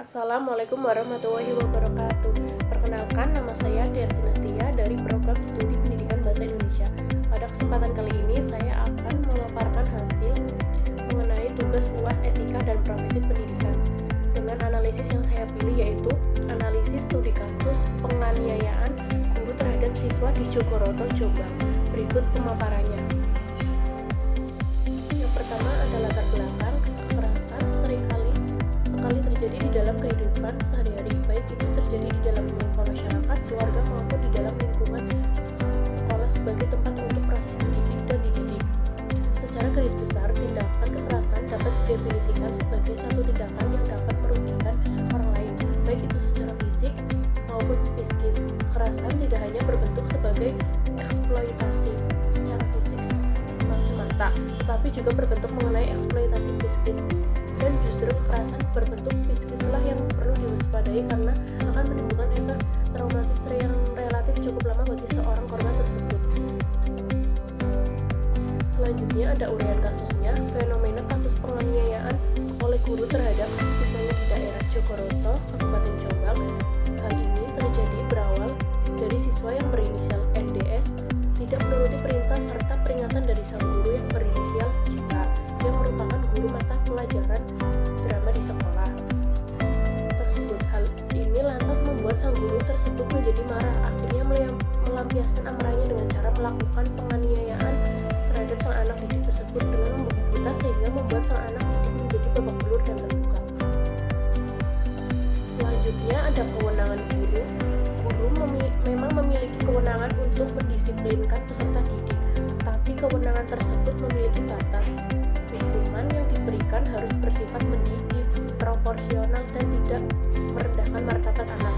Assalamualaikum warahmatullahi wabarakatuh. Perkenalkan, nama saya Dersi Nastia dari Program Studi Pendidikan Bahasa Indonesia. Pada kesempatan kali ini, saya akan memaparkan hasil mengenai tugas UAS Etika dan Profesi Pendidikan. Dengan analisis yang saya pilih yaitu analisis studi kasus penganiayaan guru terhadap siswa di Jogoroto, Jombang. Berikut pemaparannya. Yang pertama adalah latar belakang. Kekerasan seringkali terjadi di dalam kehidupan sehari-hari, baik itu terjadi di dalam lingkungan masyarakat, keluarga maupun di dalam lingkungan sekolah sebagai tempat untuk proses mendidik dan dididik. Secara garis besar, tindakan kekerasan dapat didefinisikan sebagai satu tindakan yang dapat merugikan orang lain, baik itu secara fisik maupun psikis. Kekerasan tidak hanya berbentuk sebagai eksploitasi secara fisik semata, tetapi juga berbentuk mengenai eksploitasi psikis. Dan justru kekerasan berbentuk psikislah yang perlu diwaspadai karena akan menimbulkan efek traumatis yang relatif cukup lama bagi seorang korban tersebut. Selanjutnya ada uraian kasusnya, fenomena kasus penganiayaan oleh guru terhadap siswanya di daerah Jogoroto, Kabupaten Jombang. Hal ini terjadi berawal dari siswa yang berinisial NDS tidak menuruti perintah serta peringatan dari sang guru yang berinisial JK yang merupakan guru mata pelajaran drama di sekolah tersebut. Hal ini lantas membuat sang guru tersebut menjadi marah, akhirnya melampiaskan amarahnya dengan cara melakukan penganiayaan terhadap sang anak didik tersebut dengan memberi buta sehingga membuat sang anak didik menjadi babak belur dan terluka. Selanjutnya ada kewenangan guru. Guru memang memiliki kewenangan untuk mendisiplinkan peserta didik, tetapi kewenangan tersebut memiliki batas. Hukuman yang diberikan harus bersifat mendidik, proporsional, dan tidak merendahkan martabat anak.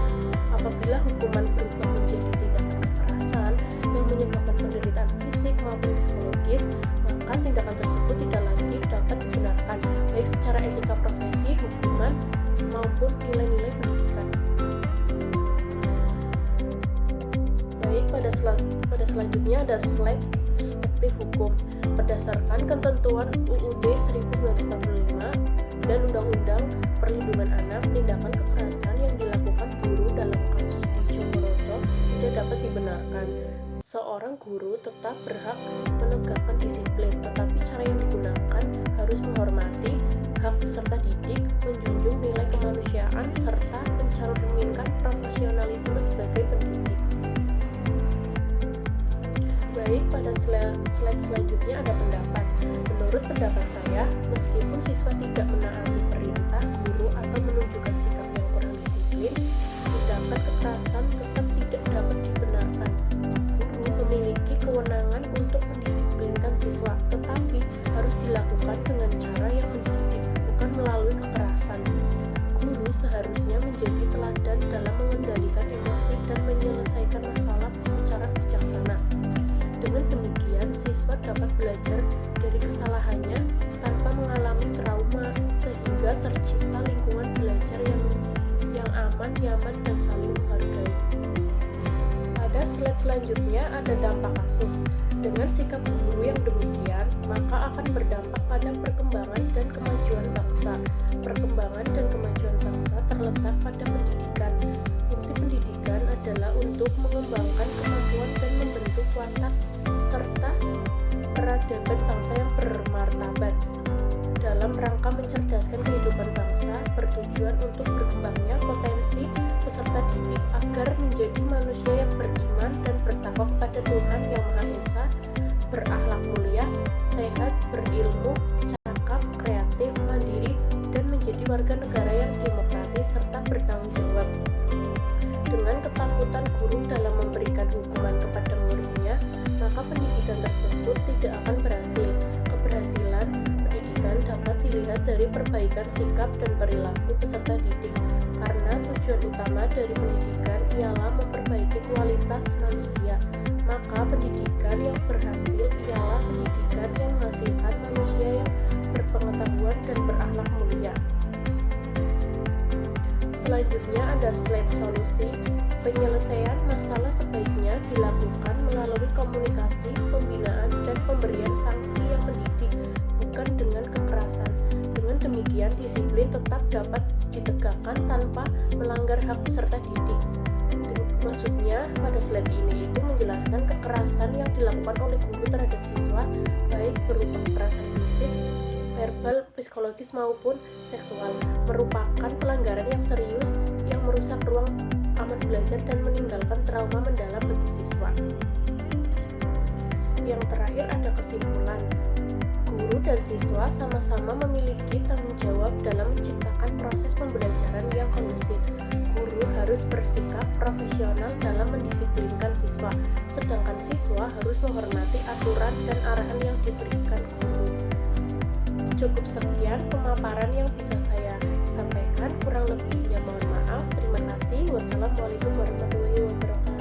Apabila hukuman berubah menjadi tindakan kekerasan yang menyebabkan penderitaan fisik maupun psikologis, maka tindakan tersebut tidak lagi dapat dibenarkan, baik secara etika profesi, hukuman, maupun nilai-nilai pendidikan. Baik, pada selanjutnya ada slide perspektif hukum. Berdasarkan ketentuan UUD 1945 dan Undang-Undang Perlindungan Anak, tindakan kekerasan yang dilakukan guru dalam kasus di Jogoroto tidak dapat dibenarkan. Seorang guru tetap berhak menegakkan disiplin, tetapi cara yang digunakan harus menghormati hak peserta didik, menjunjung nilai kemanusiaan, serta mencerminkan profesionalisme sebagai pendidik. Baik, pada slide selanjutnya ada pendapat. Menurut pendapat saya, meskipun siswa tidak menaati perintah guru atau menunjukkan sikap yang kurang disiplin, tindakan kekerasan tetap tidak dapat dibenarkan. Guru memiliki kewenangan untuk mendisiplinkan siswa, tetapi harus dilakukan dengan cara yang mendidik, bukan melalui kekerasan. Guru seharusnya menjadi teladan dalam mengendalikan emosi dan menyelesaikan masalah secara bijaksana. Dengan demikian, siswa dapat belajar dari kesalahannya tanpa mengalami trauma, sehingga tercipta lingkungan belajar yang aman, nyaman, dan saling menghargai. Pada slide selanjutnya ada dampak kasus. Dengan sikap guru yang demikian, maka akan berdampak pada perkembangan dan kemajuan bangsa. Perkembangan dan kemajuan bangsa terletak pada pendidikan. Fungsi pendidikan adalah untuk mengembangkan kemampuan dan membentuk watak serta peradaban bangsa yang bermartabat. Dalam rangka mencerdaskan kehidupan bangsa, bertujuan untuk berkembangnya potensi peserta didik agar menjadi manusia yang beriman dan bertakwa kepada Tuhan Yang Maha Esa, berakhlak mulia, sehat, berilmu, cakap, kreatif, mandiri, dan menjadi warga negara yang demokratis serta bertanggung jawab. Dengan ketakutan guru dalam memberikan hukuman kepada muridnya, maka pendidikan tersebut tidak akan berhasil. Keberhasilan pendidikan dapat dilihat dari perbaikan sikap dan perilaku peserta didik, karena tujuan utama dari pendidikan ialah memperbaiki kualitas manusia. Maka pendidikan yang berhasil ialah pendidikan yang menghasilkan manusia yang berpengetahuan dan berakhlak mulia. Selanjutnya ada slide solusi. Penyelesaian masalah sebaiknya dilakukan melalui komunikasi, pembinaan, dan pemberian sanksi yang mendidik, bukan dengan kekerasan. Dengan demikian disiplin tetap dapat ditegakkan tanpa melanggar hak peserta didik. Maksudnya pada slide ini itu menjelaskan kekerasan yang dilakukan oleh guru terhadap siswa, baik berupa kekerasan fisik, verbal, psikologis maupun seksual, merupakan pelanggaran yang serius yang merusak ruang aman belajar dan meninggalkan trauma mendalam bagi siswa. Yang terakhir ada kesimpulan. Guru dan siswa sama-sama memiliki tanggung jawab dalam menciptakan proses pembelajaran yang kondusif. Guru harus bersikap profesional dalam mendisiplinkan siswa, sedangkan siswa harus menghormati aturan dan arahan yang diberikan guru. Cukup sekian pemaparan yang bisa saya sampaikan, kurang lebihnya mohon maaf. Terima kasih. Wassalamualaikum warahmatullahi wabarakatuh.